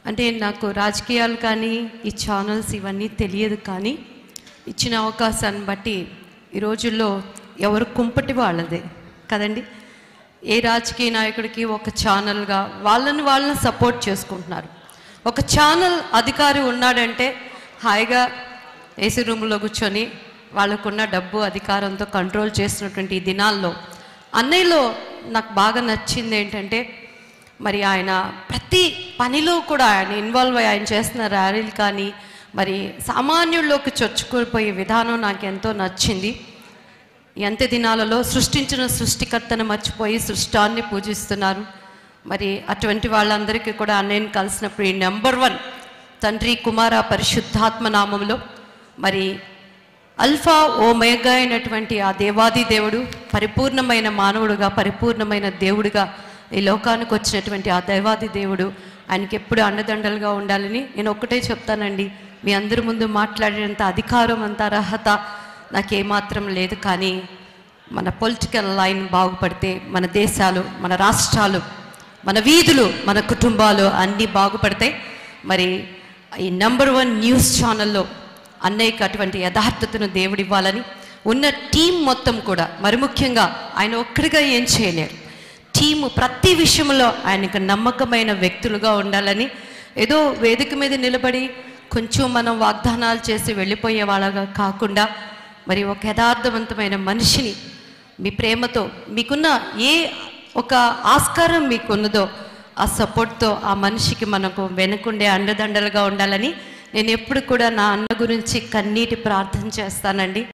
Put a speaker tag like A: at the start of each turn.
A: అంటే నాకు రాజకీయాలు కానీ ఈ ఛానల్స్ ఇవన్నీ తెలియదు, కానీ ఇచ్చిన అవకాశాన్ని బట్టి ఈ రోజుల్లో ఎవరు కుంపటి వాళ్ళదే కదండి. ఏ రాజకీయ నాయకుడికి ఒక ఛానల్గా వాళ్ళని సపోర్ట్ చేసుకుంటున్నారు. ఒక ఛానల్ అధికారి ఉన్నాడంటే హాయిగా ఏసీ రూమ్లో కూర్చొని వాళ్ళకున్న డబ్బు అధికారంతో కంట్రోల్ చేస్తున్నటువంటి ఈ దినాల్లో అన్నయ్యలో నాకు బాగా నచ్చింది ఏంటంటే, మరి ఆయన ప్రతి పనిలో కూడా ఆయన ఇన్వాల్వ్ అయ్యి ఆయన చేస్తున్న ర్యాలీలు కానీ మరి సామాన్యుల్లోకి చొచ్చుకుపోయే విధానం నాకు ఎంతో నచ్చింది. ఎంత దినాలలో సృష్టించిన సృష్టికర్తను మర్చిపోయి సృష్టాన్ని పూజిస్తున్నారు. మరి అటువంటి వాళ్ళందరికీ కూడా అన్నయ్యని కలిసినప్పుడు ఈ నెంబర్ 1 తండ్రి కుమార పరిశుద్ధాత్మ నామంలో మరి అల్ఫా ఓమేగా అయినటువంటి ఆ దేవాది దేవుడు పరిపూర్ణమైన మానవుడుగా పరిపూర్ణమైన దేవుడిగా ఈ లోకానికి వచ్చినటువంటి ఆ దైవాది దేవుడు ఆయనకి ఎప్పుడు అండదండలుగా ఉండాలని నేను ఒక్కటే చెప్తానండి. మీ అందరి ముందు మాట్లాడేంత అధికారం అంత అర్హత నాకేమాత్రం లేదు, కానీ మన పొలిటికల్ లైన్ బాగుపడితే మన దేశాలు, మన రాష్ట్రాలు, మన వీధులు, మన కుటుంబాలు అన్నీ బాగుపడతాయి. మరి ఈ నెంబర్ 1 న్యూస్ ఛానల్లో అన్నయ్యకి అటువంటి యథార్థతను దేవుడివ్వాలని ఉన్న టీం మొత్తం కూడా, మరి ముఖ్యంగా ఆయన ఒక్కడిగా ఏం చేయలేరు, టీము ప్రతి విషయంలో ఆయనకు నమ్మకమైన వ్యక్తులుగా ఉండాలని, ఏదో వేదిక మీద నిలబడి కొంచెం మనం వాగ్దానాలు చేసి వెళ్ళిపోయే వాళ్ళగా కాకుండా మరి ఒక యథార్థవంతమైన మనిషిని మీ ప్రేమతో మీకున్న ఏ ఒక ఆస్కారం మీకున్నదో ఆ సపోర్ట్తో ఆ మనిషికి మనకు వెనుకుండే అండదండలుగా ఉండాలని నేను ఎప్పుడు కూడా నా అన్న గురించి కన్నీటి ప్రార్థన చేస్తానండి.